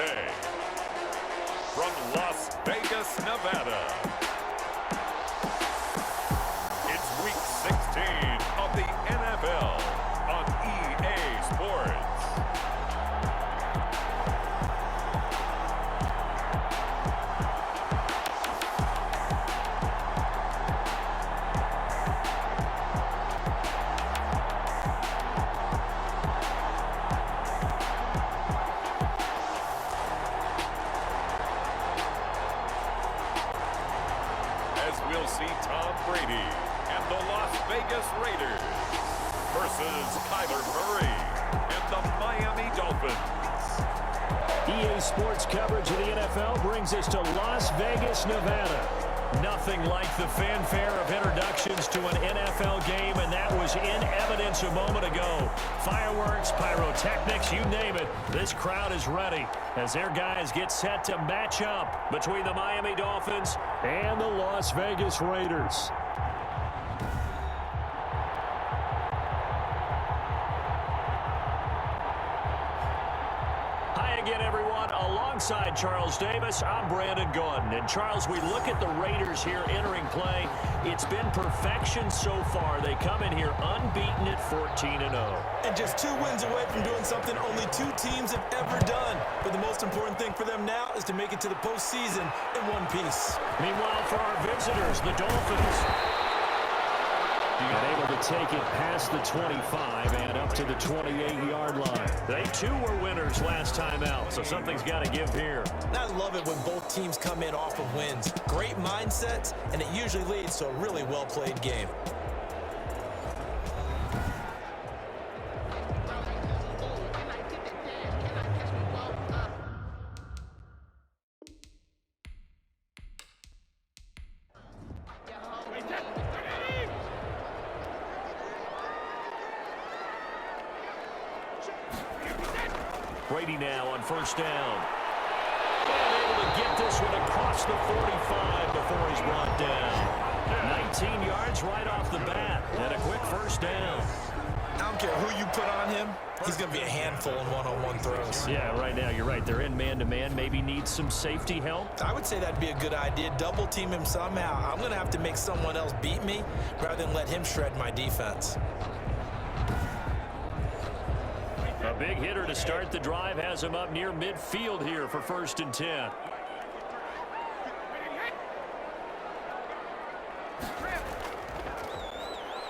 Tuesday, from Las Vegas, Nevada, it's Week 16 of the NFL on EA Sports. We'll see Tom Brady and the Las Vegas Raiders versus Kyler Murray and the Miami Dolphins. EA Sports coverage of the NFL brings us to Las Vegas, Nevada. Nothing like the fanfare of introductions to an NFL game, and that was in evidence a moment ago. Fireworks, pyrotechnics, you name it. This crowd is ready as their guys get set to match up between the Miami Dolphins and the Las Vegas Raiders. Hi again, everyone. Alongside Charles Davis, I'm Brandon Gaudin. And Charles, we look at the Raiders here entering play. It's been perfection so far. They come in here unbeaten at 14-0. And just 2 wins away from doing something only 2 teams have ever done. But the most important thing for them now is to make it to the postseason in one piece. Meanwhile, for our visitors, the Dolphins, and able to take it past the 25 and up to the 28-yard line. They, too, were winners last time out, so something's got to give here. I love it when both teams come in off of wins. Great mindsets, and it usually leads to a really well-played game. Brady now on first down. And able to get this one across the 45 before he's brought down. 19 yards right off the bat. And a quick first down. I don't care who you put on him. He's going to be a handful in one-on-one throws. Yeah, right now, you're right. They're in man-to-man. Maybe needs some safety help. I would say that'd be a good idea. Double team him somehow. I'm going to have to make someone else beat me rather than let him shred my defense. A big hitter to start the drive has him up near midfield here for 1st and 10.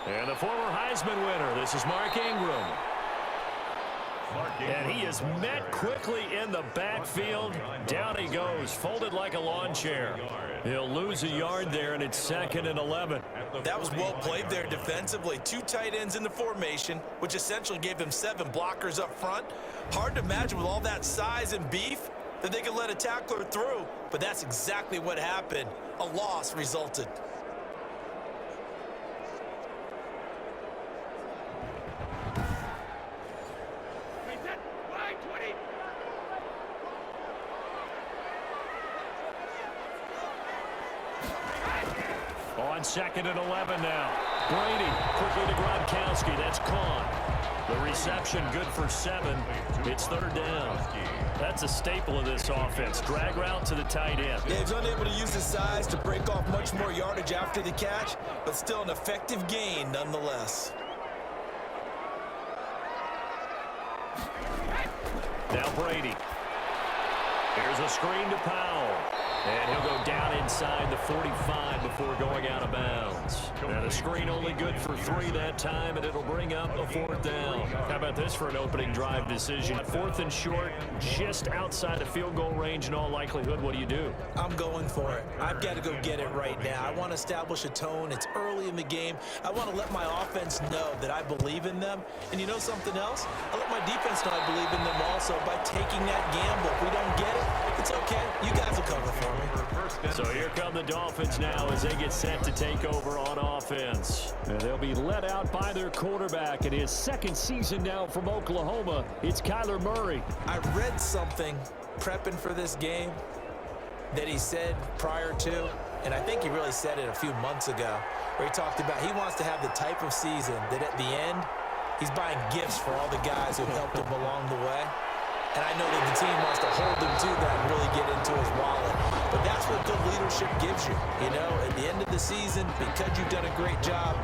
And the former Heisman winner, this is Mark Ingram. And he is met quickly in the backfield. Down he goes, folded like a lawn chair. He'll lose a yard there, and it's 2nd and 11. That was well played there defensively. 2 tight ends in the formation, which essentially gave them 7 blockers up front. Hard to imagine with all that size and beef that they could let a tackler through, but that's exactly what happened. A loss resulted. On 2nd and 11 now. Brady quickly to Gronkowski. That's caught. The reception good for 7. It's 3rd down. That's a staple of this offense. Drag route to the tight end. Yeah, he's unable to use his size to break off much more yardage after the catch, but still an effective gain nonetheless. Now Brady. Here's a screen to Powell. And he'll go down inside the 45 before going out of bounds. Now the screen only good for 3 that time, and it'll bring up a 4th down. How about this for an opening drive decision? 4th and short, just outside of field goal range in all likelihood. What do you do? I'm going for it. I've got to go get it right now. I want to establish a tone. It's early in the game. I want to let my offense know that I believe in them. And you know something else? I let my defense know I believe in them also by taking that gamble. If we don't get it, it's okay. You guys will cover for me. So here come the Dolphins now as they get set to take over on offense. And they'll be led out by their quarterback in his 2nd season now from Oklahoma. It's Kyler Murray. I read something prepping for this game that he said prior to, and I think he really said it a few months ago, where he talked about he wants to have the type of season that at the end, he's buying gifts for all the guys who helped him along the way. And I know that the team wants to hold him to that and really get into his wallet. But that's what good leadership gives you. You know, at the end of the season, because you've done a great job,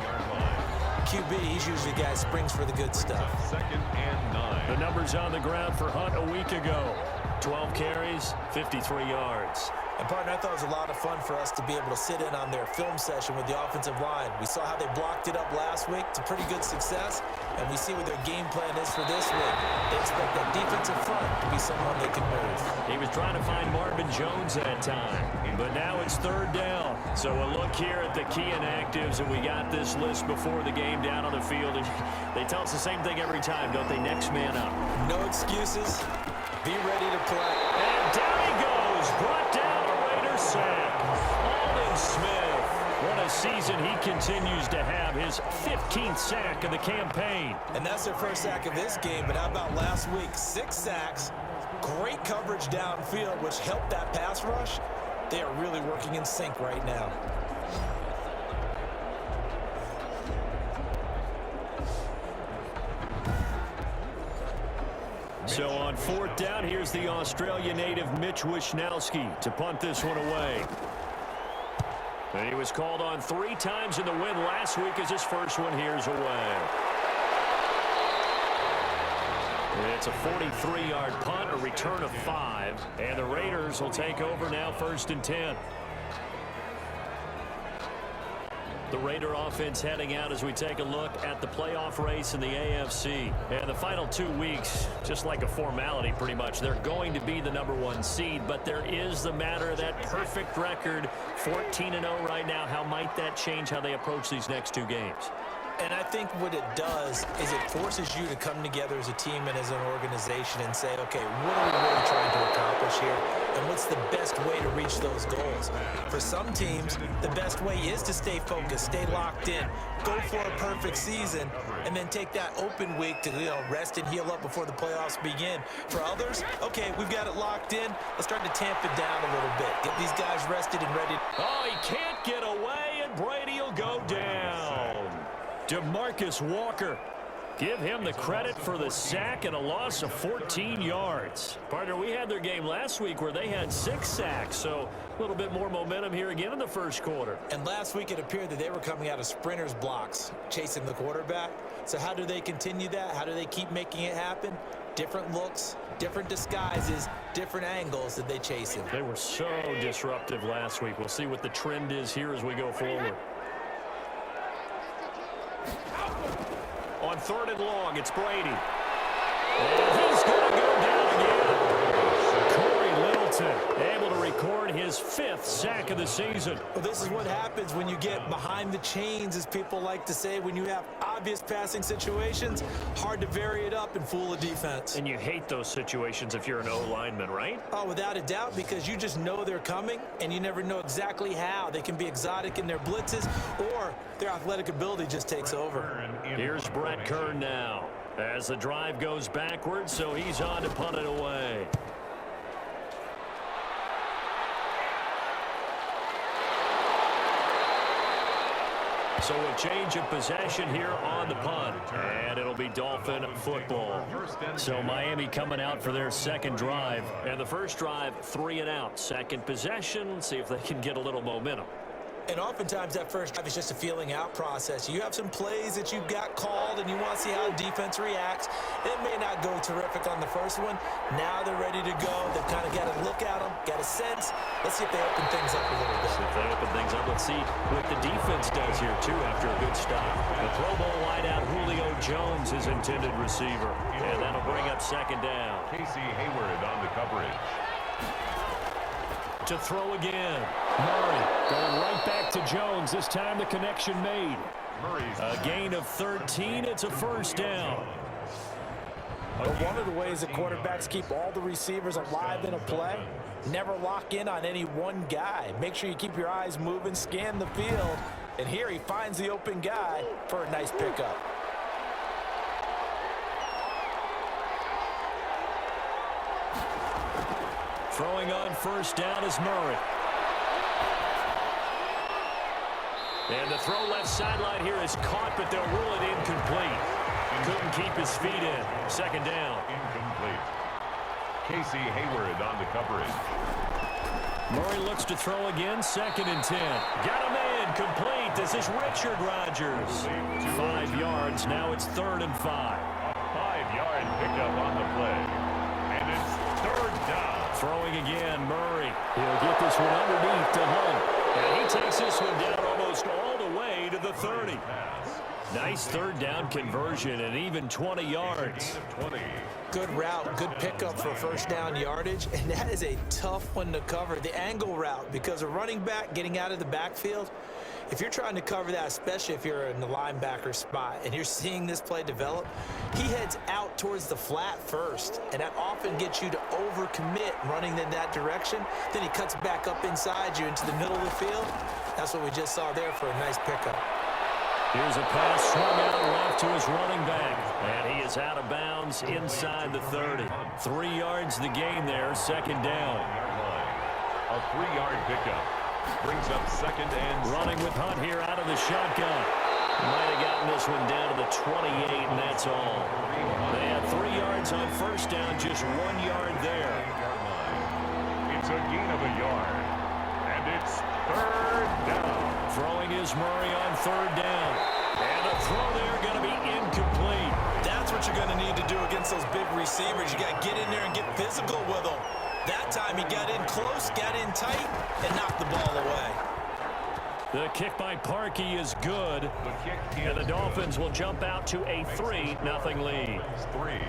QB, he's usually the guy who springs for the good stuff. 2nd and 9. The numbers on the ground for Hunt a week ago. 12 carries, 53 yards. And, partner, I thought it was a lot of fun for us to be able to sit in on their film session with the offensive line. We saw how they blocked it up last week to pretty good success, and we see what their game plan is for this week. They expect that defensive front to be someone they can move. He was trying to find Marvin Jones that time, but now it's 3rd down. So a look here at the key inactives, and we got this list before the game down on the field. And they tell us the same thing every time, don't they? Next man up. No excuses. Be ready to play. And down he goes. Brought down a Raider sack. Aldon Smith. What a season he continues to have. His 15th sack of the campaign. And that's their first sack of this game. But how about last week? 6 sacks. Great coverage downfield, which helped that pass rush. They are really working in sync right now. So on 4th down, here's the Australia native Mitch Wishnowsky to punt this one away. And he was called on 3 times in the win last week as his first one here's away. It's a 43-yard punt, a return of 5, and the Raiders will take over now 1st and 10. The Raider offense heading out as we take a look at the playoff race in the AFC. And the final 2 weeks, just like a formality pretty much, they're going to be the #1 seed, but there is the matter of that perfect record, 14-0 right now. How might that change how they approach these next 2 games? And I think what it does is it forces you to come together as a team and as an organization and say, okay, what are we really trying to accomplish here? And what's the best way to reach those goals? For some teams, the best way is to stay focused, stay locked in, go for a perfect season, and then take that open week to rest and heal up before the playoffs begin. For others, okay, we've got it locked in. Let's start to tamp it down a little bit. Get these guys rested and ready. Oh, he can't get away, and Brady will go down. DeMarcus Walker. Give him the credit for the sack and a loss of 14 yards. Partner, we had their game last week where they had 6 sacks, so a little bit more momentum here again in the first quarter. And last week it appeared that they were coming out of sprinters blocks, chasing the quarterback. So how do they continue that? How do they keep making it happen? Different looks, different disguises, different angles that they chase him. They were so disruptive last week. We'll see what the trend is here as we go forward. On 3rd and long, it's Brady. And he's going to go down again. Corey Littleton able to record his 5th sack of the season. Well, this is what happens when you get behind the chains, as people like to say. When you have obvious passing situations, hard to vary it up and fool a defense. And you hate those situations if you're an O-lineman, right? Oh, without a doubt, because you just know they're coming, and you never know exactly how. They can be exotic in their blitzes, or their athletic ability just takes over. Here's Brett Kern now as the drive goes backwards, so he's on to punt it away. So a change of possession here on the punt, and it'll be Dolphin football. So Miami coming out for their 2nd drive, and the first drive 3 and out. 2nd possession, see if they can get a little momentum. And oftentimes that first drive is just a feeling out process. You have some plays that you've got called and you want to see how the defense reacts. It may not go terrific on the first one. Now they're ready to go. They've kind of got a look at them, got a sense. Let's see if they open things up a little bit. If they open things up, let's see what the defense does here too after a good stop. The Pro Bowl wideout Julio Jones is intended receiver. And that'll bring up 2nd down. Casey Hayward on the coverage. To throw again. Murray going right back to Jones. This time the connection made. A gain of 13. It's a 1st down. But one of the ways that quarterbacks keep all the receivers alive in a play, never lock in on any one guy. Make sure you keep your eyes moving, scan the field. And here he finds the open guy for a nice pickup. Throwing on 1st down is Murray. And the throw left sideline here is caught, but they'll rule it incomplete. Couldn't keep his feet in. 2nd down. Incomplete. Casey Hayward on the coverage. Murray looks to throw again, 2nd and 10. Got him in, complete. This is Richard Rodgers. 5 yards, now it's 3rd and 5. A 5-yard pickup on the play. And it's 3rd down. Throwing again, Murray. He'll get this one underneath to Hunt. And he takes this one down almost all the way to the 30. Nice 3rd down conversion and even 20 yards. Good route, good pickup for 1st down yardage, and that is a tough one to cover. The angle route, because a running back getting out of the backfield, if you're trying to cover that, especially if you're in the linebacker spot and you're seeing this play develop, he heads out towards the flat first, and that often gets you to overcommit running in that direction. Then he cuts back up inside you into the middle of the field. That's what we just saw there for a nice pickup. Here's a pass swung out left to his running back. And he is out of bounds inside the 30. 3 yards the gain there, 2nd down. A 3-yard pickup. Brings up 2nd and... Running with Hunt here out of the shotgun. Might have gotten this one down to the 28, and that's all. They had 3 yards on 1st down, just 1 yard there. It's a gain of a yard. And it's 3rd down. Throwing is Murray on 3rd down. And the throw there going to be incomplete. That's what you're going to need to do against those big receivers. You got to get in there and get physical with them. That time he got in close, got in tight, and knocked the ball away. The kick by Parkey is good. And the Dolphins will jump out to a 3-0 lead. 3.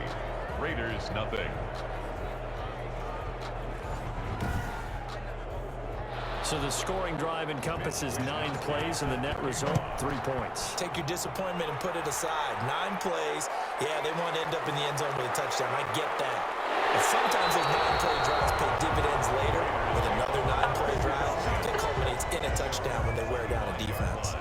Raiders nothing. So the scoring drive encompasses 9 plays, and the net result, 3 points. Take your disappointment and put it aside. 9 plays. Yeah, they want to end up in the end zone with a touchdown. I get that. But sometimes those 9-play drives pay dividends later with another 9-play drive that culminates in a touchdown when they wear down a defense.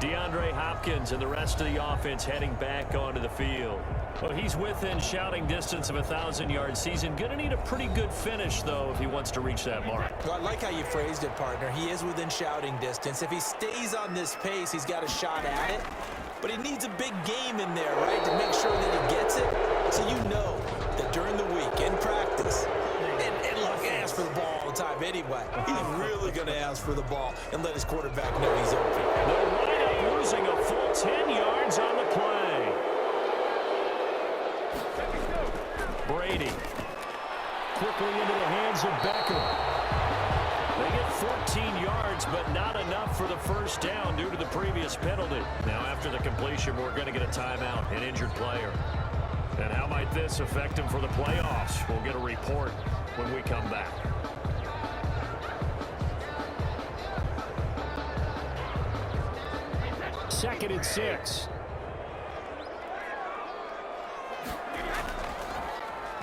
DeAndre Hopkins and the rest of the offense heading back onto the field. Well, he's within shouting distance of a 1,000-yard season. Going to need a pretty good finish, though, if he wants to reach that mark. Well, I like how you phrased it, partner. He is within shouting distance. If he stays on this pace, he's got a shot at it. But he needs a big game in there, right, to make sure that he gets it. So you know that during the week, in practice, and look, he asks for the ball all the time anyway. He's really going to ask for the ball and let his quarterback know he's open. They'll wind up losing a full 10 yards on the play. Brady quickly into the hands of Beckham. They get 14 yards, but not enough for the 1st down due to the previous penalty. Now, after the completion, we're going to get a timeout, an injured player. And how might this affect him for the playoffs? We'll get a report when we come back. Second and 6.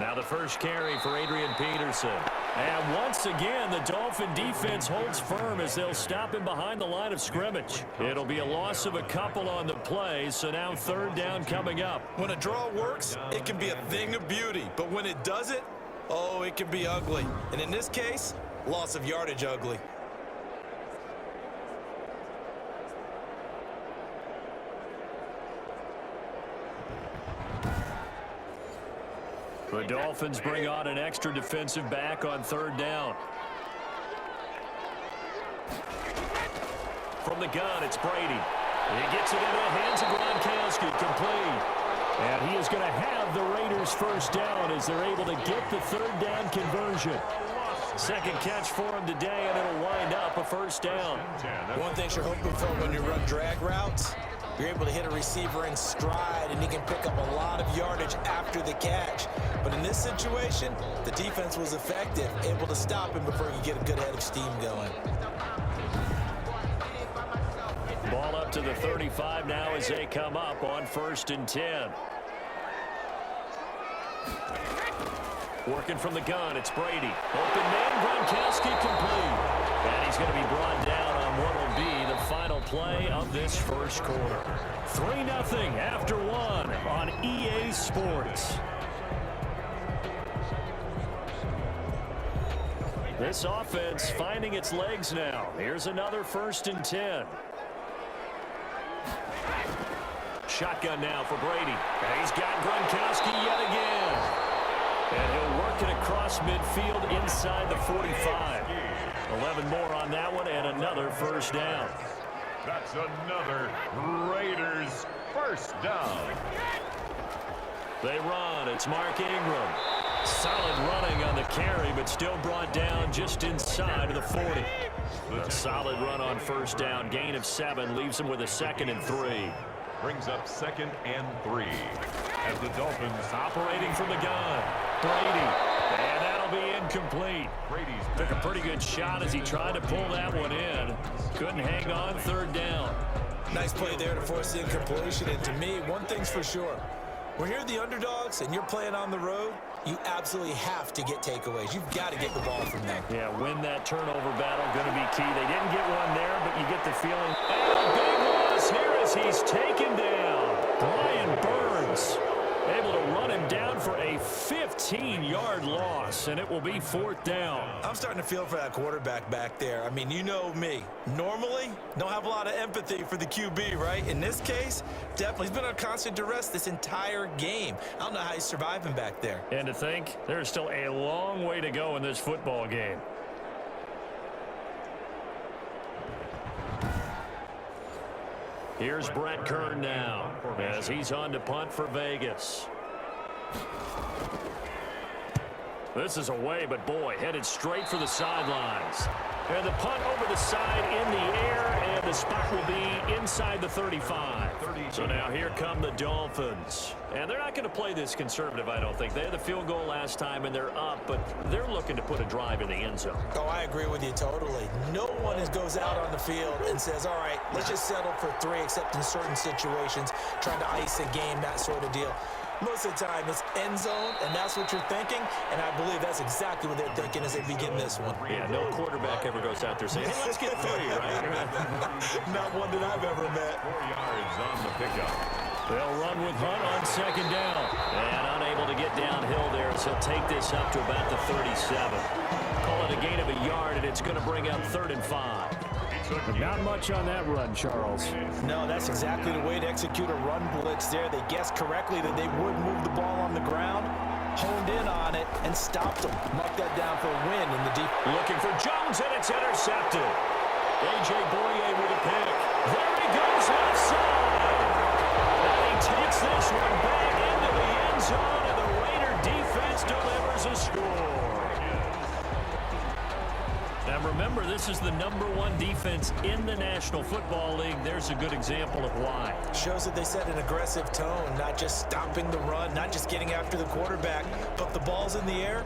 Now the first carry for Adrian Peterson. And once again, the Dolphin defense holds firm as they'll stop him behind the line of scrimmage. It'll be a loss of a couple on the play, so now 3rd down coming up. When a draw works, it can be a thing of beauty. But when it doesn't, oh, it can be ugly. And in this case, loss of yardage ugly. The Dolphins bring on an extra defensive back on 3rd down. From the gun, it's Brady. He gets it into the hands of Gronkowski, complete. And he is going to have the Raiders 1st down as they're able to get the 3rd down conversion. Second catch for him today, and it'll wind up a 1st down. One thing you're hoping for when you run drag routes, you're able to hit a receiver in stride, and he can pick up a lot of yardage after the catch. But in this situation, the defense was effective, able to stop him before he get a good head of steam going. Ball up to the 35 now as they come up on 1st and 10. Working from the gun, it's Brady. Open man, Gronkowski complete. And he's going to be brought down on what will be the final play of this 1st quarter. 3-0 after 1 on EA Sports. This offense finding its legs now. Here's another 1st and 10. Shotgun now for Brady. And he's got Gronkowski yet again. across midfield inside the 45. 11 more on that one and another first down. That's another Raiders first down. They run. It's Mark Ingram. Solid running on the carry, but still brought down just inside of the 40. A solid run on first down. Gain of 7 leaves him with a 2nd and 3. Brings up 2nd and 3 as the Dolphins operating from the gun. Brady. And that'll be incomplete. Brady's took a pretty good shot as he tried to pull that one in. Couldn't hang on 3rd down. Nice play there to force the incompletion. And to me, one thing's for sure. When you're the underdogs and you're playing on the road, you absolutely have to get takeaways. You've got to get the ball from them. Yeah, win that turnover battle, going to be key. They didn't get one there, but you get the feeling. And a big loss here as he's taken down. Brian Burns able to run him down for a 15-yard loss, and it will be 4th down. I'm starting to feel for that quarterback back there. I mean, you know me. Normally, don't have a lot of empathy for the QB, right? In this case, definitely. He's been on constant duress this entire game. I don't know how he's surviving back there. And to think, there's still a long way to go in this football game. Here's Brett Kern now as he's on to punt for Vegas. This is away, but boy, headed straight for the sidelines. And the punt over the side in the air, and the spot will be inside the 35. So now here come the Dolphins. And they're not going to play this conservative, I don't think. They had the field goal last time, and they're up, but they're looking to put a drive in the end zone. Oh, I agree with you totally. No one goes out on the field and says, all right, let's just settle for 3, except in certain situations, trying to ice a game, that sort of deal. Most of the time, it's end zone, and that's what you're thinking, and I believe that's exactly what they're thinking as they begin this one. Yeah, no quarterback ever goes out there saying, hey, let's get 3, right? Not one that I've ever met. 4 yards on the pickup. They'll run with Hunt on 2nd down. And unable to get downhill there as he'll take this up to about the 37. Call it a gain of a yard, and it's going to bring up 3rd and 5. Not much on that run, Charles. No, that's exactly the way to execute a run blitz there. They guessed correctly that they would move the ball on the ground, honed in on it, and stopped them. Mark that down for a win in the deep. Looking for Jones, and it's intercepted. A.J. Boye with a pick. There he goes outside. And he takes this one back into the end zone, and the Raider defense delivers a score. Now remember, this is the #1 defense in the National Football League. There's a good example of why. Shows that they set an aggressive tone, not just stopping the run, not just getting after the quarterback, but the ball's in the air.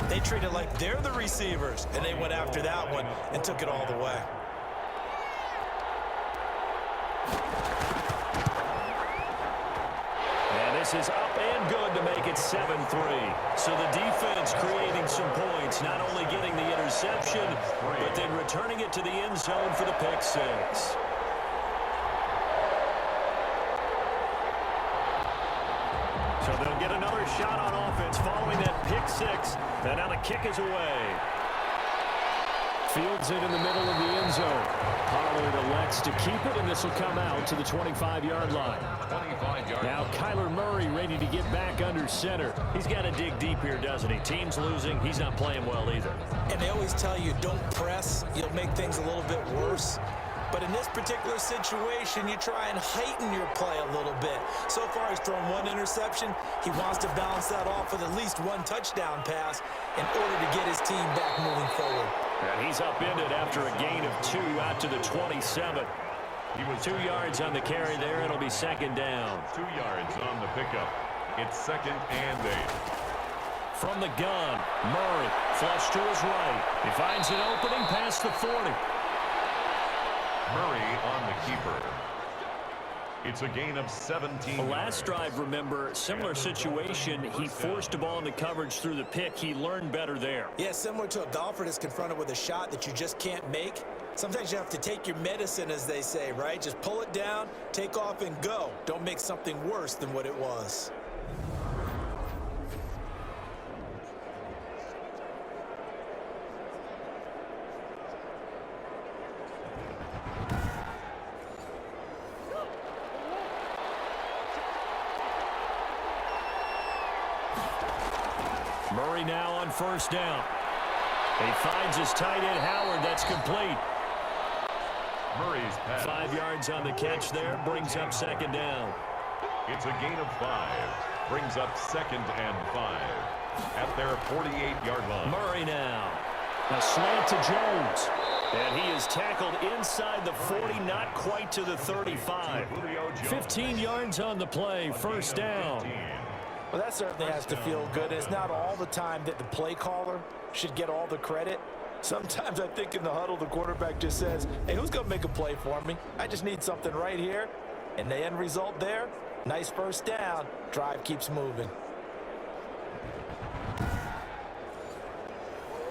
They treat it like they're the receivers, and they went after that one and took it all the way. This is up and good to make it 7-3. So the defense creating some points, not only getting the interception, but then returning it to the end zone for the pick 6. So they'll get another shot on offense following that pick 6. And now the kick is away. Fields it in the middle of the end zone. Pollard elects to keep it, and this will come out to the 25-yard line. 25-yard. Now Kyler Murray ready to get back under center. He's got to dig deep here, doesn't he? Team's losing. He's not playing well either. And they always tell you, don't press. You'll make things a little bit worse. But in this particular situation, you try and heighten your play a little bit. So far, he's thrown 1 interception. He wants to balance that off with at least 1 touchdown pass in order to get his team back moving forward. And he's upended after a gain of 2 out to the 27. He was 2 yards on the carry there. It'll be 2nd down. 2 yards on the pickup. It's 2nd and 8. From the gun, Murray flush to his right. He finds an opening past the 40. Murray on the keeper. It's a gain of 17. The last drive, remember, similar situation. He forced a ball into coverage through the pick. He learned better there. Yeah, similar to a golfer that's confronted with a shot that you just can't make. Sometimes you have to take your medicine, as they say, right? Just pull it down, take off, and go. Don't make something worse than what it was. Murray now on first down. He finds his tight end, Howard. That's complete. Murray's pass. 5 yards on the catch there. Brings up second down. It's a gain of 5. Brings up 2nd and 5 at their 48-yard line. Murray now. A slant to Jones. And he is tackled inside the 40, not quite to the 35. 15 yards on the play, first down. Well, that certainly has to feel good. It's not all the time that the play caller should get all the credit. Sometimes I think in the huddle, the quarterback just says, hey, who's going to make a play for me? I just need something right here. And the end result there, nice first down. Drive keeps moving.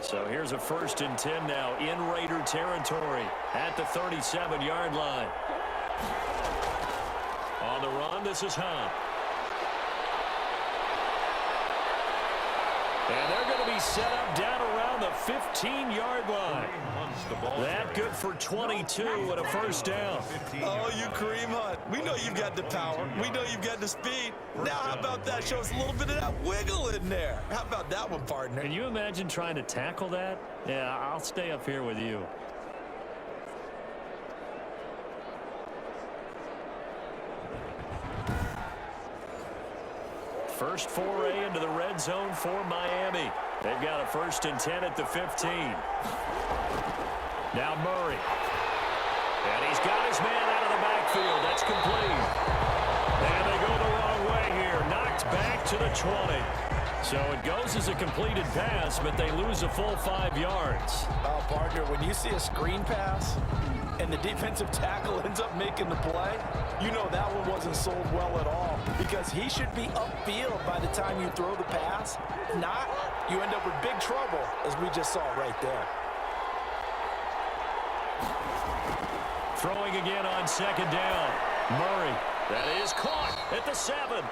So here's a 1st and 10 now in Raider territory at the 37-yard line. On the run, this is Hunt. And they're going to be set up down around the 15-yard line. That good for 22 and a first down. Oh, you Kareem Hunt. We know you've got the power. We know you've got the speed. Now how about that? Show us a little bit of that wiggle in there. How about that one, partner? Can you imagine trying to tackle that? Yeah, I'll stay up here with you. First foray into the red zone for Miami. They've got a 1st and 10 at the 15. Now Murray. And he's got his man out of the backfield. That's complete. And they go the wrong way here. Knocked back to the 20. So it goes as a completed pass, but they lose a full 5 yards. Oh, partner, when you see a screen pass and the defensive tackle ends up making the play, you know that one wasn't sold well at all because he should be upfield by the time you throw the pass. If not, you end up with big trouble, as we just saw right there. Throwing again on 2nd down. Murray. That is caught at the 7.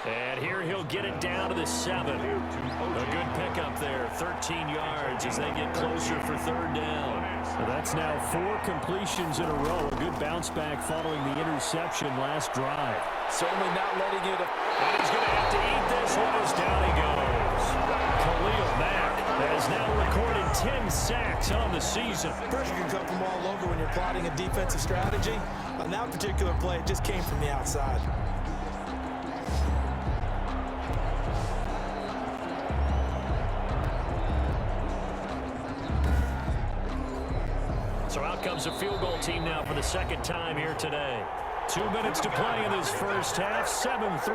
And here he'll get it down to the 7. A good pickup there, 13 yards as they get closer for 3rd down. So that's now 4 completions in a row. A good bounce back following the interception last drive. Certainly not letting it. And he's going to have to eat this one as down he goes. Khalil Mack has now recorded 10 sacks on the season. Pressure can come from all over when you're plotting a defensive strategy. On that particular play, it just came from the outside. So out comes a field goal team now for the 2nd time here today. 2 minutes to play in this first half. 7-3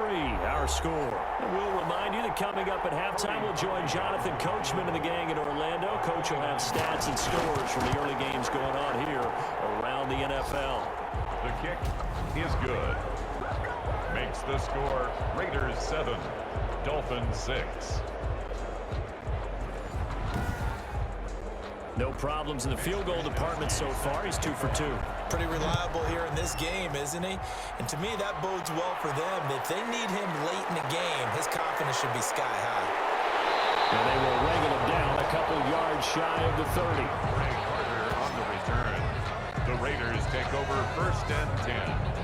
our score. And we'll remind you that coming up at halftime, we'll join Jonathan Coachman and the gang in Orlando. Coach will have stats and scores from the early games going on here around the NFL. The kick is good. Makes the score Raiders 7, Dolphins 6. No problems in the field goal department so far. He's 2 for 2. Pretty reliable here in this game, isn't he? And to me, that bodes well for them. If they need him late in the game, his confidence should be sky high. And they will wrangle him down a couple yards shy of the 30. Ray Carter on the return. The Raiders take over 1st and 10.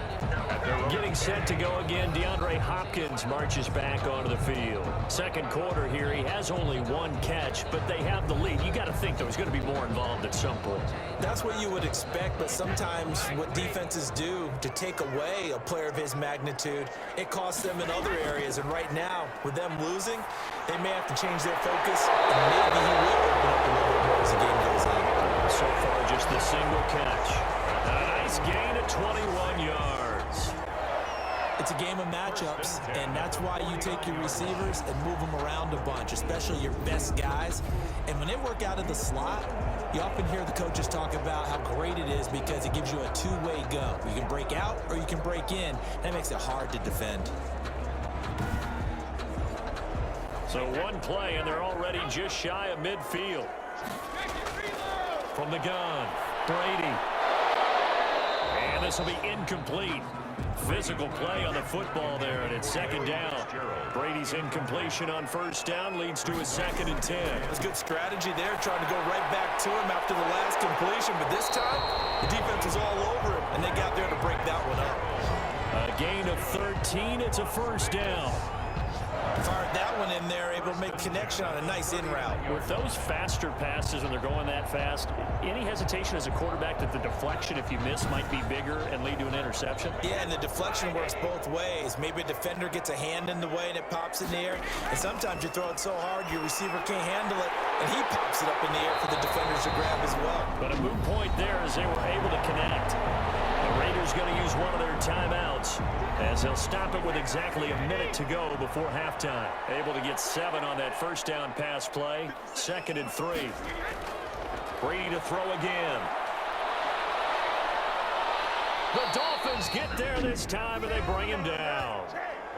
Getting set to go again, DeAndre Hopkins marches back onto the field. 2nd quarter here, he has only 1 catch, but they have the lead. You got to think, though, he's going to be more involved at some point. That's what you would expect, but sometimes what defenses do to take away a player of his magnitude, it costs them in other areas. And right now, with them losing, they may have to change their focus, and maybe he will open up a little bit more as the game goes on. So far, just the single catch. A nice gain of 21 yards. It's a game of matchups, and that's why you take your receivers and move them around a bunch, especially your best guys. And when they work out of the slot, you often hear the coaches talk about how great it is because it gives you a two-way go. You can break out or you can break in. That makes it hard to defend. So 1 play, and they're already just shy of midfield. From the gun, Brady. And this will be incomplete. Physical play on the football there, and it's 2nd down. Brady's incompletion on 1st down leads to a 2nd and 10. It was good strategy there, trying to go right back to him after the last completion, but this time, the defense was all over him, and they got there to break that one up. A gain of 13, it's a 1st down. That one in there, able to make connection on a nice in route. With those faster passes when they're going that fast, any hesitation as a quarterback that the deflection, if you miss, might be bigger and lead to an interception? Yeah, and the deflection works both ways. Maybe a defender gets a hand in the way and it pops in the air. And sometimes you throw it so hard your receiver can't handle it, and he pops it up in the air for the defenders to grab as well. But a moot point there as they were able to connect. The Raiders going to use one of their timeouts as they'll stop it with exactly a minute to go before halftime. Able to get 7 on that first down pass play. 2nd and 3. Brady to throw again. The Dolphins get there this time, and they bring him down.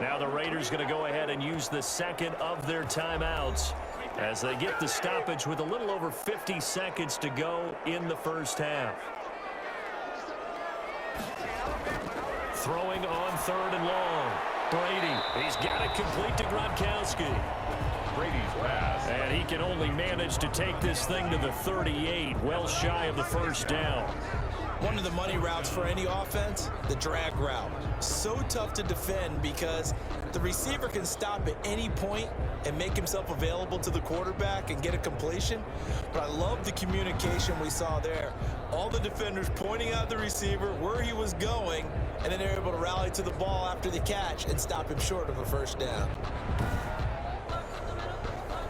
Now the Raiders going to go ahead and use the 2nd of their timeouts as they get the stoppage with a little over 50 seconds to go in the first half. Throwing on 3rd and long. Brady, he's got it complete to Gronkowski. Brady's pass. And he can only manage to take this thing to the 38, well shy of the first down. One of the money routes for any offense, the drag route. So tough to defend because the receiver can stop at any point and make himself available to the quarterback and get a completion. But I love the communication we saw there. All the defenders pointing out the receiver, where he was going, and then they're able to rally to the ball after the catch and stop him short of a first down.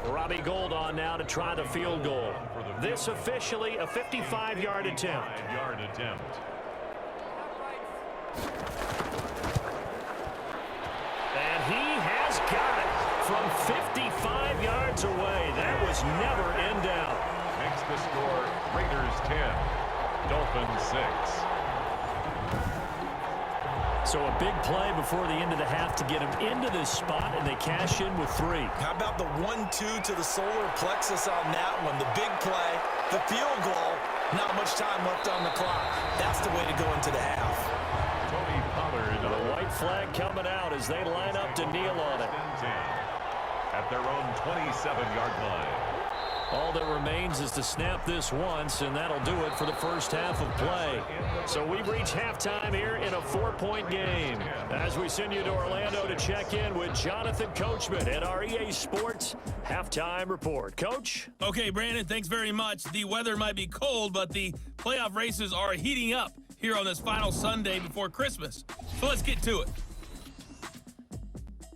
Robbie Gould on now to try the field goal. This officially a 55-yard attempt. And he has got it from 55 yards away. That was never in doubt. Makes the score Raiders 10, Dolphins 6. So a big play before the end of the half to get him into this spot, and they cash in with 3. How about the 1-2 to the solar plexus on that one? The big play, the field goal, not much time left on the clock. That's the way to go into the half. Tony Pollard. The white flag coming out as they line up to kneel on it. At their own 27-yard line. All that remains is to snap this once, and that'll do it for the first half of play. So we reach halftime here in a 4-point game. As we send you to Orlando to check in with Jonathan Coachman at our EA Sports Halftime Report. Coach? Okay, Brandon, thanks very much. The weather might be cold, but the playoff races are heating up here on this final Sunday before Christmas. So let's get to it.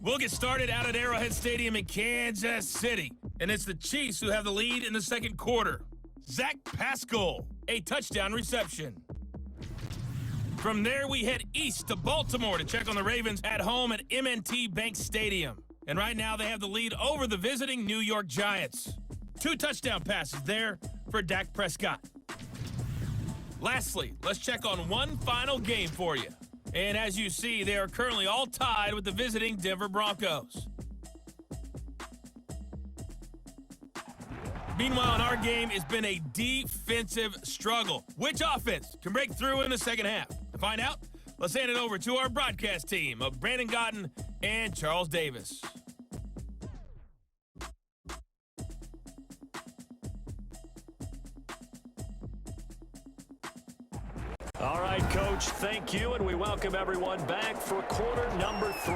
We'll get started out at Arrowhead Stadium in Kansas City. And it's the Chiefs who have the lead in the second quarter. Zach Pascal, a touchdown reception. From there, we head east to Baltimore to check on the Ravens at home at M&T Bank Stadium. And right now, they have the lead over the visiting New York Giants. 2 touchdown passes there for Dak Prescott. Lastly, let's check on one final game for you. And as you see, they are currently all tied with the visiting Denver Broncos. Meanwhile, in our game, it's been a defensive struggle. Which offense can break through in the second half? To find out, let's hand it over to our broadcast team of Brandon Godden and Charles Davis. All right, Coach, thank you, and we welcome everyone back for quarter number 3.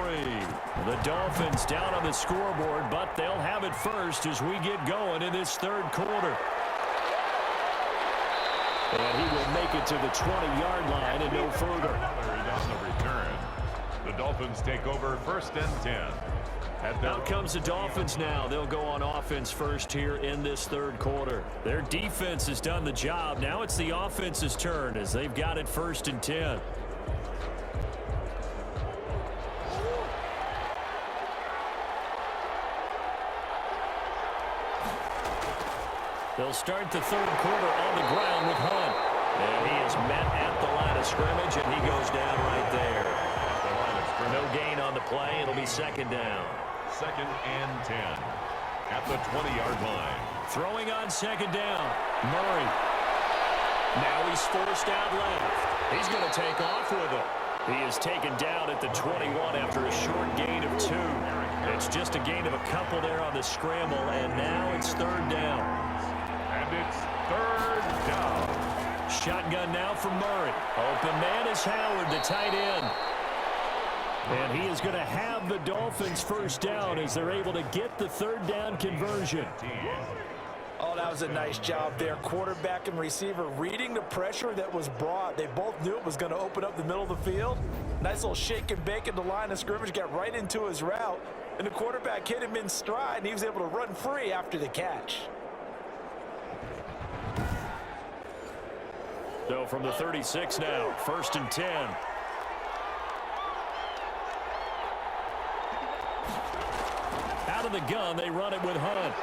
The Dolphins down on the scoreboard, but they'll have it first as we get going in this third quarter. And he will make it to the 20-yard line and no further. On the return, the Dolphins take over 1st and 10. Out comes the Dolphins now. They'll go on offense first here in this third quarter. Their defense has done the job. Now it's the offense's turn as they've got it 1st and 10. They'll start the third quarter on the ground with Hunt. And he is met at the line of scrimmage, and he goes down right there. No gain on the play. It'll be 2nd down. 2nd and 10 at the 20-yard line. Throwing on 2nd down. Murray. Now he's forced out left. He's going to take off with it. He is taken down at the 21 after a short gain of 2. It's just a gain of a couple there on the scramble, and now it's 3rd down. And it's 3rd down. Shotgun now for Murray. Open man is Howard, the tight end. And he is going to have the Dolphins first down as they're able to get the third down conversion. Oh, that was a nice job there. Quarterback and receiver reading the pressure that was brought. They both knew it was going to open up the middle of the field. Nice little shake and bake at the line of scrimmage, got right into his route. And the quarterback hit him in stride, and he was able to run free after the catch. So from the 36 now, 1st and 10. Out of the gun, they run it with Hunt.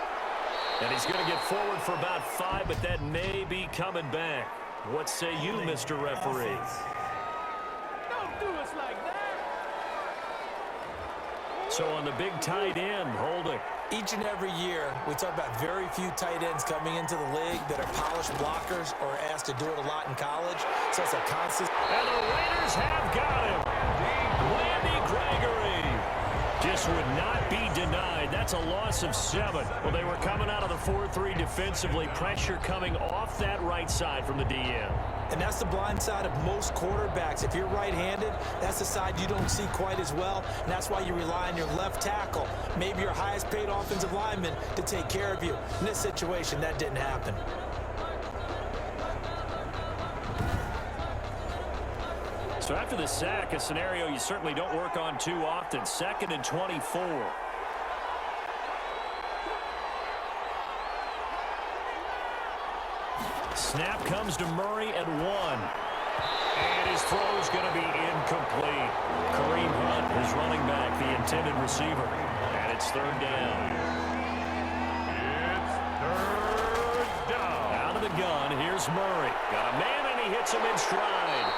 And he's going to get forward for about 5, but that may be coming back. What say you, Mr. Referee? Don't do us like that. So on the big tight end, holding. Each and every year, we talk about very few tight ends coming into the league that are polished blockers or asked to do it a lot in college. So it's a constant. And the Raiders have got him. Randy Gregory just would not be denied. That's a loss of 7. Well, they were coming out of the 4-3 defensively. Pressure coming off that right side from the DM. And that's the blind side of most quarterbacks. If you're right-handed, that's the side you don't see quite as well. And that's why you rely on your left tackle, maybe your highest-paid offensive lineman, to take care of you. In this situation, that didn't happen. So after the sack, a scenario you certainly don't work on too often. 2nd and 24. Snap comes to Murray at 1. And his throw is going to be incomplete. Kareem Hunt is running back, the intended receiver. And it's 3rd down. It's 3rd down. Out of the gun, here's Murray. Got a man, and he hits him in stride.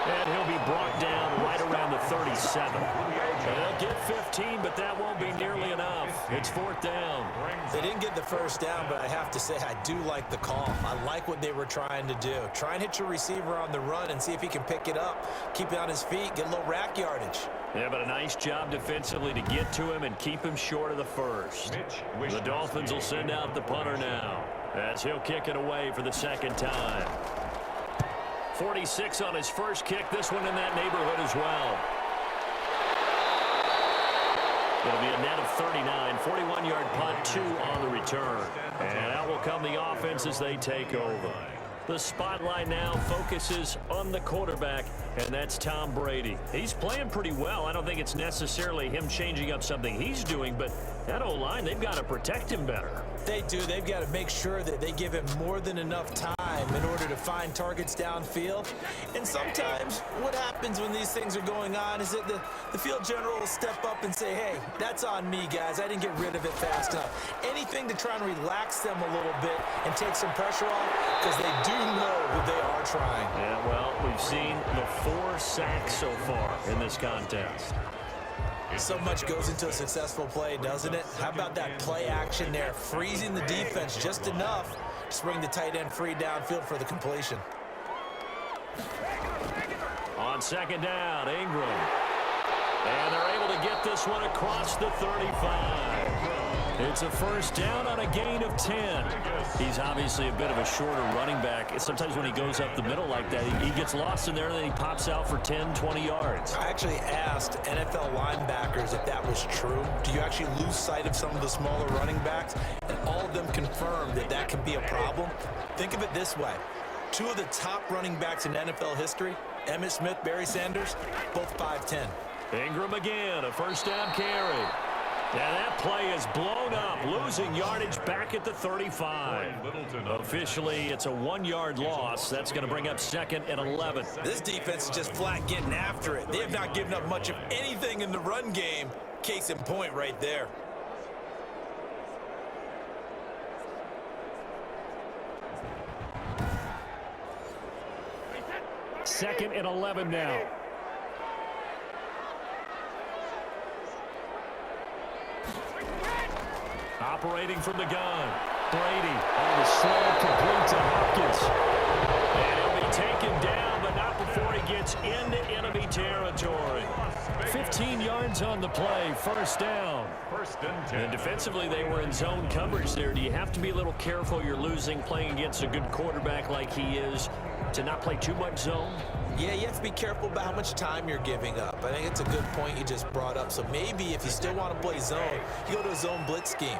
And he'll be brought down right around the 37. They'll get 15, but that won't be nearly enough. It's 4th down. They didn't get the first down, but I have to say I do like the call. I like what they were trying to do. Try and hit your receiver on the run and see if he can pick it up. Keep it on his feet, get a little rack yardage. Yeah, but a nice job defensively to get to him and keep him short of the first. The Dolphins will send out the punter now as he'll kick it away for the 2nd time. 46 on his first kick, this one in that neighborhood as well. It'll be a net of 39, 41-yard punt, 2 on the return. And out will come the offense as they take over. The spotlight now focuses on the quarterback, and that's Tom Brady. He's playing pretty well. I don't think it's necessarily him changing up something he's doing, but that O-line, they've got to protect him better. They do. They've got to make sure that they give him more than enough time in order to find targets downfield. And sometimes what happens when these things are going on is that the field general will step up and say, hey, that's on me, guys. I didn't get rid of it fast enough. Anything to try and relax them a little bit and take some pressure off, because they do know that they are trying. Yeah, well, we've seen the 4 sacks so far in this contest. So much goes into a successful play, doesn't it? How about that play action there, freezing the defense just enough to bring the tight end free downfield for the completion. On 2nd down, Ingram. And they're able to get this one across the 35. It's a first down on a gain of 10. He's obviously a bit of a shorter running back. Sometimes when he goes up the middle like that, he gets lost in there, and then he pops out for 10, 20 yards. I actually asked NFL linebackers if that was true. Do you actually lose sight of some of the smaller running backs? And all of them confirmed that that can be a problem. Think of it this way. 2 of the top running backs in NFL history, Emmitt Smith, Barry Sanders, both 5'10". Ingram again, a first down carry. And that play is blown up, losing yardage back at the 35. Officially, it's a 1-yard loss. That's going to bring up 2nd and 11. This defense is just flat getting after it. They have not given up much of anything in the run game. Case in point right there. Second and 11 now. Operating from the gun. Brady on the slow complete to Hopkins. And he'll be taken down, but not before he gets into enemy territory. 15 yards on the play, first down. And defensively, they were in zone coverage there. Do you have to be a little careful? You're losing, playing against a good quarterback like he is, to not play too much zone? Yeah, you have to be careful about how much time you're giving up. I think it's a good point you just brought up. So maybe if you still want to play zone, you go to a zone blitz scheme.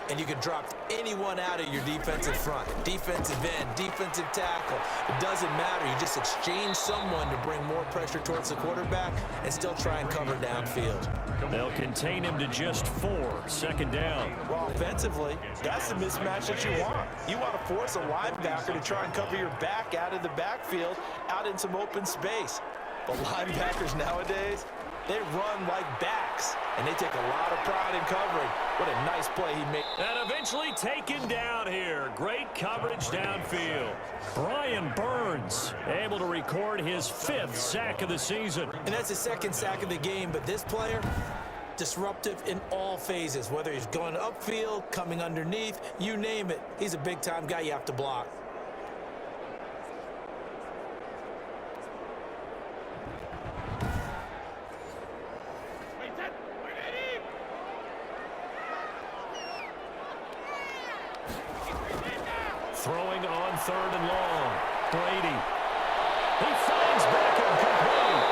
And you can drop anyone out of your defensive front. Defensive end, defensive tackle. It doesn't matter. You just exchange someone to bring more pressure towards the quarterback and still try and cover downfield. They'll contain him to just 4. Second down. Well, offensively, that's the mismatch that you want. You want to force a linebacker to try and cover your back out of the backfield, out in some open space. But linebackers nowadays, they run like backs, and they take a lot of pride in covering. What a nice play he made. And eventually taken down here. Great coverage downfield. Brian Burns able to record his 5th sack of the season. And that's his 2nd sack of the game, but this player, disruptive in all phases, whether he's going upfield, coming underneath, you name it. He's a big-time guy you have to block. Throwing on 3rd and long. Brady. He finds Beckham complete.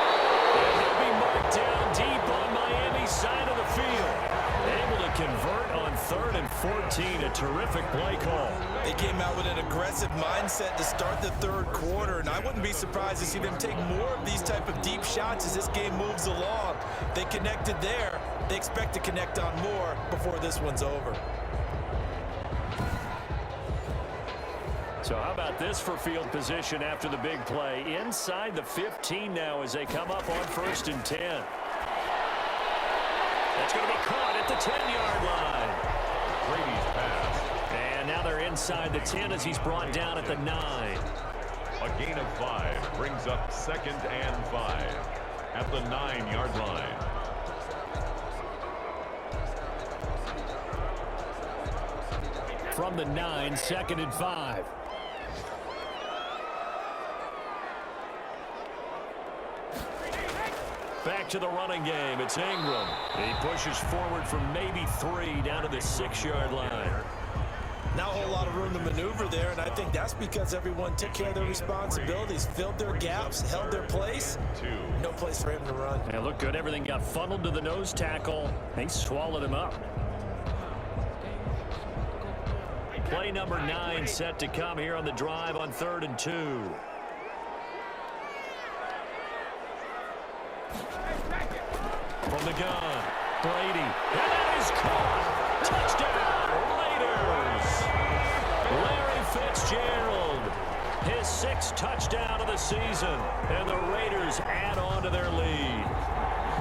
And he'll be marked down deep on Miami's side of the field. Able to convert on 3rd and 14. A terrific play call. They came out with an aggressive mindset to start the 3rd quarter, and I wouldn't be surprised to see them take more of these type of deep shots as this game moves along. They connected there. They expect to connect on more before this one's over. So how about this for field position after the big play? Inside the 15 now as they come up on 1st and 10. That's going to be caught at the 10-yard line. Brady's pass. And now they're inside the 10 as he's brought down at the 9. A gain of 5 brings up 2nd and 5 at the 9-yard line. From the 9, 2nd and 5. Back to the running game. It's Ingram. He pushes forward from maybe 3 down to the 6-yard line. Not a whole lot of room to maneuver there, and I think that's because everyone took care of their responsibilities, filled their gaps, held their place. No place for him to run. Yeah, looked good. Everything got funneled to the nose tackle. They swallowed him up. Play number 9 set to come here on the drive on 3rd and 2. From the gun, Brady. And that is caught. Touchdown, Raiders. Larry Fitzgerald. His 6th touchdown of the season. And the Raiders add on to their lead.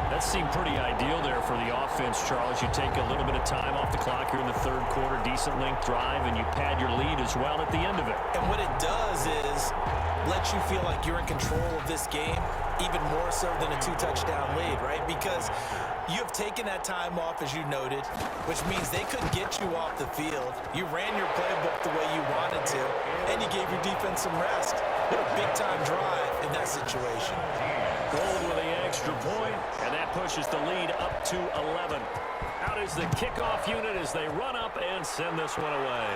That seemed pretty ideal there for the offense, Charles. You take a little bit of time off the clock here in the 3rd quarter, decent length drive, and you pad your lead as well at the end of it. And what it does is let you feel like you're in control of this game, even more so than a 2-touchdown lead, right? Because you have taken that time off, as you noted, which means they couldn't get you off the field. You ran your playbook the way you wanted to, and you gave your defense some rest. What a big-time drive in that situation. Gold with the extra point, and that pushes the lead up to 11. Out is the kickoff unit as they run up and send this one away.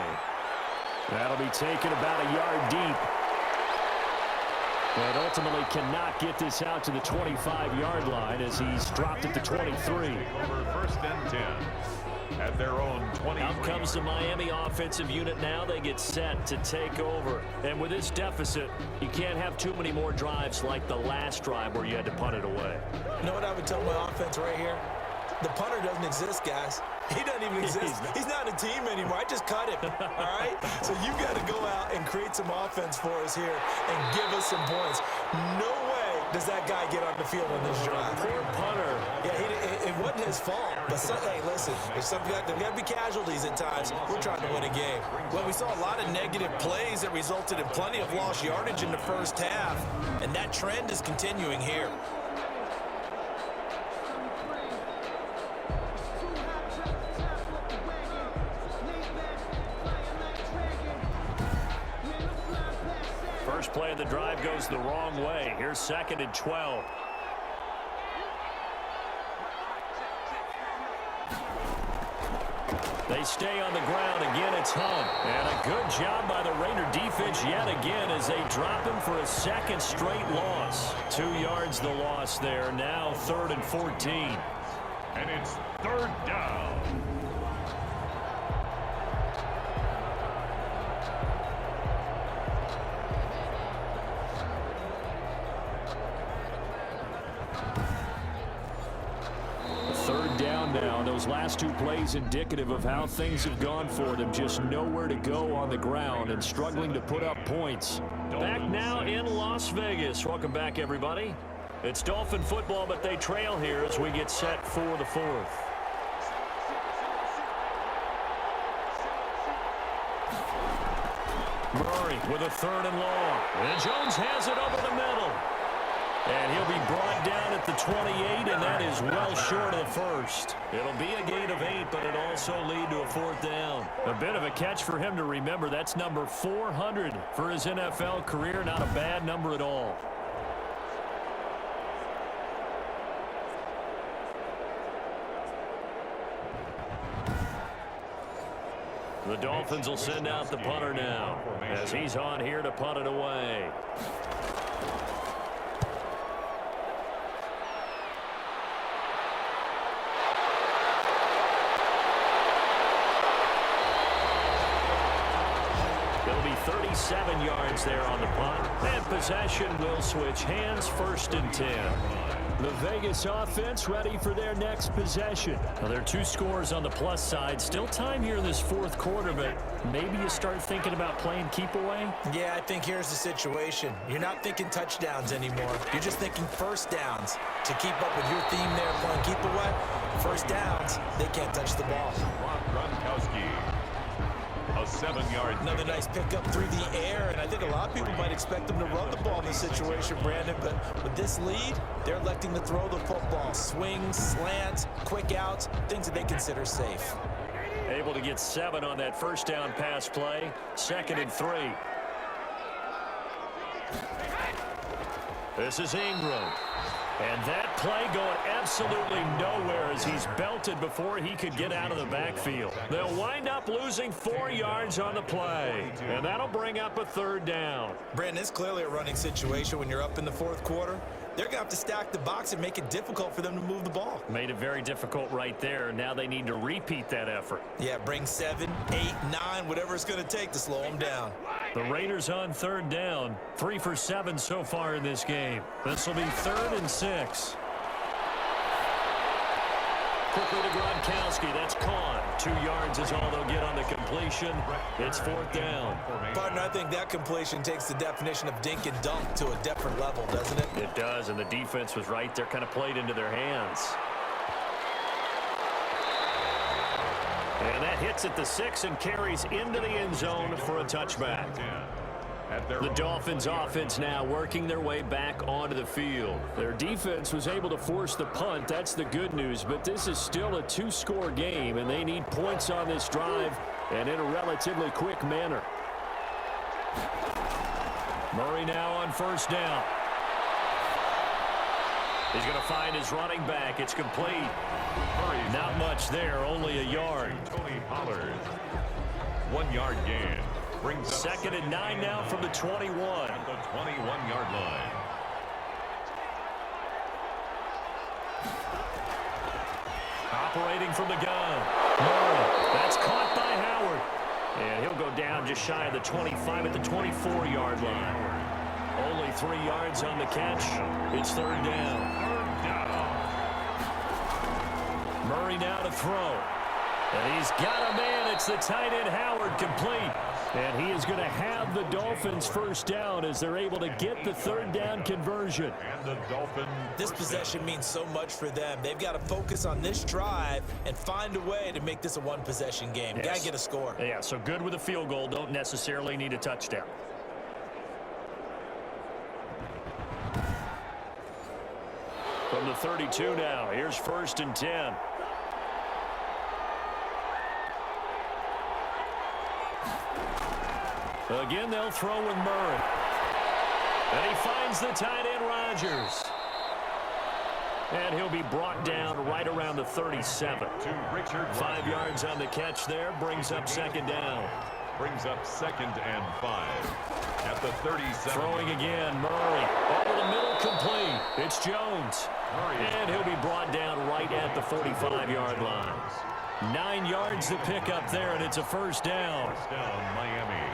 That'll be taken about a yard deep. And ultimately cannot get this out to the 25-yard line as he's dropped at the 23. Over 1st and 10 at their own 20. Out comes the Miami offensive unit now. They get set to take over. And with this deficit, you can't have too many more drives like the last drive where you had to punt it away. You know what I would tell my offense right here? The punter doesn't exist, guys. He doesn't even exist. He's not a team anymore. I just cut him, all right? So you got to go out and create some offense for us here and give us some points. No way does that guy get on the field on this drive. Poor punter. Yeah, it wasn't his fault. But, hey, listen, there's got to be casualties at times. We're trying to win a game. Well, we saw a lot of negative plays that resulted in plenty of lost yardage in the first half, and that trend is continuing here. First play of the drive goes the wrong way. Here's 2nd and 12. They stay on the ground. Again, it's Hunt. And a good job by the Raider defense yet again as they drop him for a second straight loss. 2 yards the loss there. Now 3rd and 14. And it's 3rd down. Now, those last 2 plays indicative of how things have gone for them. Just nowhere to go on the ground and struggling to put up points. Back now in Las Vegas. Welcome back, everybody. It's Dolphin football, but they trail here as we get set for the 4th. Murray with a 3rd and long. And Jones has it over the middle. And he'll be brought down at the 28, and that is well short of the first. It'll be a gain of 8, but it'll also lead to a 4th down. A bit of a catch for him to remember. That's number 400 for his NFL career. Not a bad number at all. The Dolphins will send out the punter now as he's on here to punt it away. It'll be 37 yards there on the punt. And possession will switch hands, 1st and 10. The Vegas offense ready for their next possession. Well, there are 2 scores on the plus side. Still time here in this 4th quarter, but maybe you start thinking about playing keep away? Yeah, I think here's the situation. You're not thinking touchdowns anymore. You're just thinking 1st downs. To keep up with your theme there, playing keep away, 1st downs, they can't touch the ball. Gronkowski. A 7-yard. Another nice pickup through the air, and I think a lot of people might expect them to run the ball in this situation, Brandon, but with this lead, they're electing to throw the football. Swings, slants, quick outs, things that they consider safe. Able to get 7 on that 1st down pass play. 2nd and 3. This is Ingram. And that play going absolutely nowhere as he's belted before he could get out of the backfield. They'll wind up losing 4 yards on the play. And that'll bring up a 3rd down. Brandon, it's clearly a running situation when you're up in the 4th quarter. They're going to have to stack the box and make it difficult for them to move the ball. Made it very difficult right there. Now they need to repeat that effort. Yeah, bring 7, 8, 9, whatever it's going to take to slow them down. The Raiders on 3rd down. 3 for 7 so far in this game. This will be 3rd and 6. Quickly to Gronkowski. That's caught. 2 yards is all they'll get on the completion. It's 4th down. Partner, I think that completion takes the definition of dink and dunk to a different level, doesn't it? It does, and the defense was right there, kind of played into their hands. And that hits at the 6 and carries into the end zone for a touchback. The Dolphins offense now working their way back onto the field. Their defense was able to force the punt. That's the good news. But this is still a 2-score game, and they need points on this drive and in a relatively quick manner. Murray now on 1st down. He's going to find his running back. It's complete. Not much there, only a yard. Tony Pollard. 1-yard gain. Brings 2nd and 9 now from the 21. At the 21-yard line. Operating from the gun. Murray. That's caught by Howard. And he'll go down just shy of the 25 at the 24-yard line. Only 3 yards on the catch. It's 3rd down. Murray now to throw. And he's got a man. It's the tight end Howard, complete. And he is going to have the Dolphins 1st down as they're able to get the 3rd down conversion. And the Dolphins. This possession means so much for them. They've got to focus on this drive and find a way to make this a 1-possession game. Yes. Got to get a score. Yeah, so good with a field goal. Don't necessarily need a touchdown. From the 32 now, here's 1st and 10. Again, they'll throw with Murray. And he finds the tight end, Rodgers. And he'll be brought down right around the 37. 5 yards on the catch there. Brings up second down. Brings up 2nd and 5 at the 37. Throwing again, Murray. Over the middle, complete. It's Jones. And he'll be brought down right at the 45-yard line. 9 yards to pick up there, and it's a first down. First down, Miami.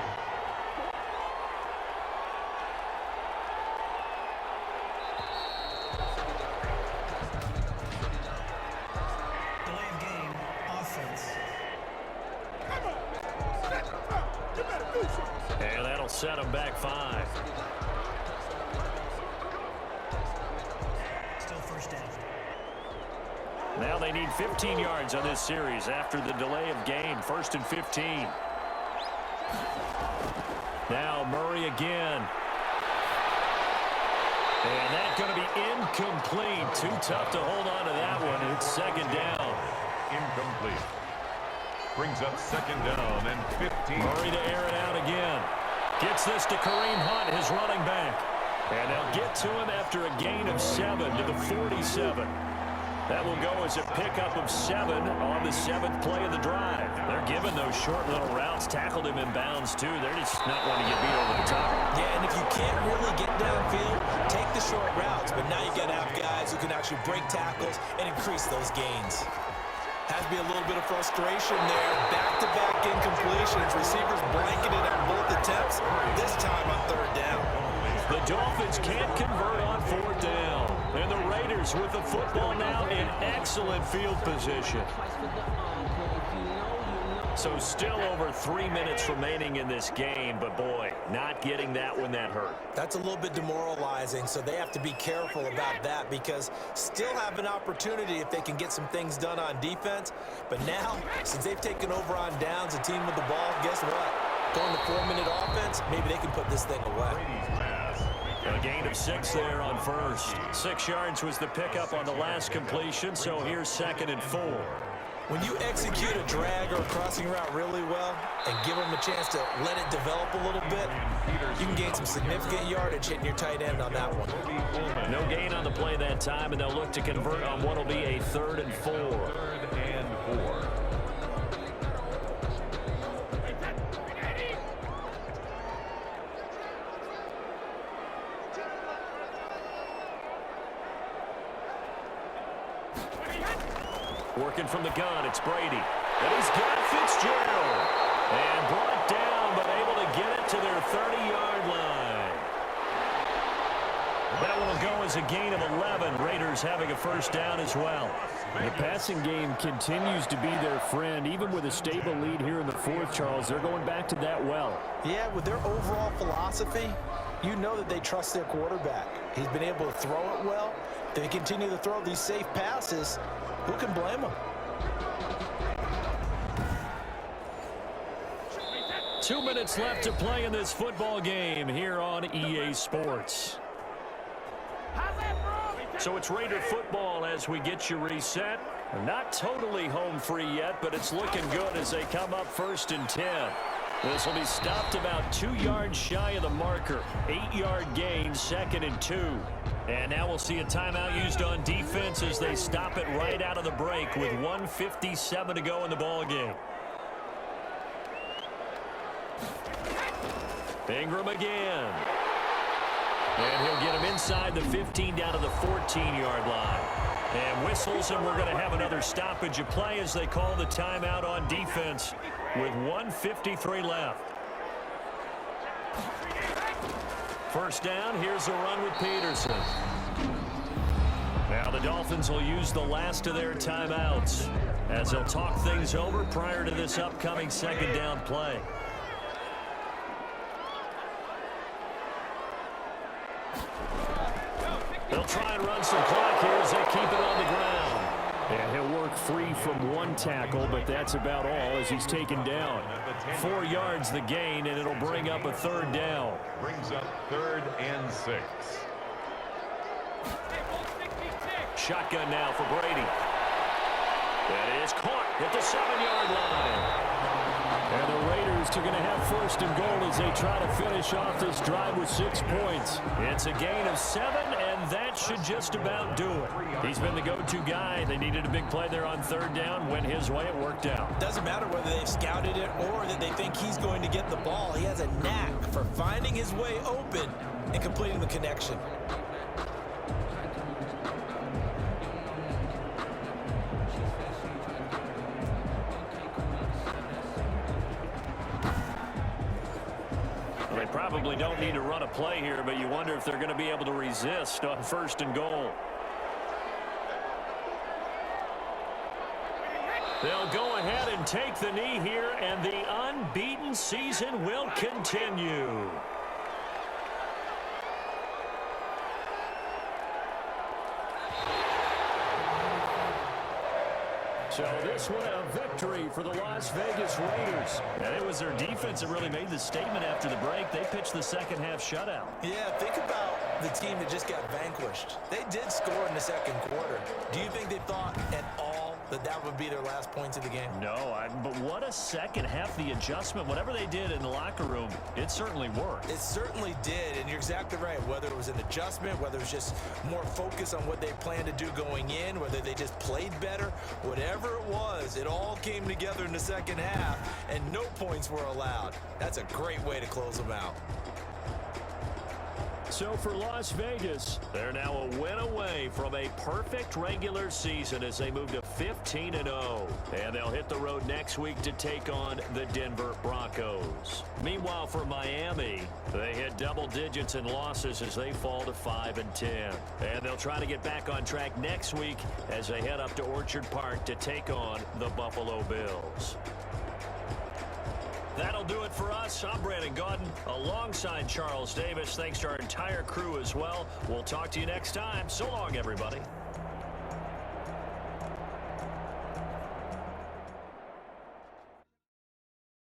Delay of game, offense. And that'll set him back 5. Still first down. Now they need 15 yards on this series after the delay of game. 1st and 15. Now Murray again. And that's going to be incomplete. Too tough to hold on to that one. It's second down. Incomplete. Brings up 2nd down and 15. Murray to air it out again. Gets this to Kareem Hunt, his running back. And they'll get to him after a gain of 7 to the 47. That will go as a pickup of 7 on the 7th play of the drive. They're giving those short little routes. Tackled him in bounds, too. They're just not wanting to get beat over the top. Yeah, and if you can't really get downfield, take the short routes. But now you got to have guys who can actually break tackles and increase those gains. Has to be a little bit of frustration there. Back-to-back incompletions. Receivers blanketed on both attempts. This time on 3rd down. The Dolphins can't convert on 4th down. And the Raiders with the football now in excellent field position. So still over 3 minutes remaining in this game. But, boy, not getting that when that hurt. That's a little bit demoralizing, so they have to be careful about that because still have an opportunity if they can get some things done on defense. But now, since they've taken over on downs, a team with the ball, guess what? Going to 4-minute offense, maybe they can put this thing away. A gain of 6 there on 1st. 6 yards was the pickup on the last completion, so here's 2nd and 4. When you execute a drag or a crossing route really well and give them a chance to let it develop a little bit, you can gain some significant yardage hitting your tight end on that one. No gain on the play that time, and they'll look to convert on what will be a 3rd and 4. 3rd and 4. Working from the gun, it's Brady. And he's got Fitzgerald. And brought down, but able to get it to their 30-yard line. That one will go as a gain of 11. Raiders having a first down as well. The passing game continues to be their friend. Even with a stable lead here in the 4th, Charles, they're going back to that well. Yeah, with their overall philosophy, you know that they trust their quarterback. He's been able to throw it well. They continue to throw these safe passes. Who can blame them? 2 minutes left to play in this football game here on EA Sports. So it's Raider football as we get you reset. Not totally home free yet, but it's looking good as they come up 1st and 10. This will be stopped about 2 yards shy of the marker. 8-yard gain, 2nd and 2. And now we'll see a timeout used on defense as they stop it right out of the break with 1:57 to go in the ball game. Ingram again. And he'll get him inside the 15 down to the 14-yard line. And whistles, and we're going to have another stoppage of play as they call the timeout on defense with 1:53 left. First down, here's a run with Peterson. Now the Dolphins will use the last of their timeouts as they'll talk things over prior to this upcoming 2nd down play. They'll try and run some clock here as they keep it on the ground. And he'll work free from 1 tackle, but that's about all as he's taken down. 4 yards the gain, and it'll bring up a 3rd down. Brings up 3rd and 6. Shotgun now for Brady. That is caught at the 7-yard line. And the Raiders are going to have 1st and goal as they try to finish off this drive with 6 points. It's a gain of 7, and And that should just about do it. He's been the go-to guy. They needed a big play there on third down. Went his way. It worked out. Doesn't matter whether they've scouted it or that they think he's going to get the ball. He has a knack for finding his way open and completing the connection. They probably don't need to run a play here, but you wonder if they're going to be able to resist on first and goal. They'll go ahead and take the knee here, and the unbeaten season will continue. So this one a victory for the Las Vegas Raiders. And it was their defense that really made the statement after the break. They pitched the second half shutout. Yeah, think about the team that just got vanquished. They did score in the second quarter. Do you think they thought at all that that would be their last points of the game? No, but what a second half. The adjustment, whatever they did in the locker room, it certainly worked. It certainly did, and you're exactly right. Whether it was an adjustment, whether it was just more focus on what they planned to do going in, whether they just played better, whatever it was, it all came together in the second half, and no points were allowed. That's a great way to close them out. So for Las Vegas, they're now a win away from a perfect regular season as they move to 15-0. And they'll hit the road next week to take on the Denver Broncos. Meanwhile, for Miami, they hit double digits in losses as they fall to 5-10. And they'll try to get back on track next week as they head up to Orchard Park to take on the Buffalo Bills. That'll do it for us. I'm Brandon Gaudin alongside Charles Davis. Thanks to our entire crew as well. We'll talk to you next time. So long, everybody.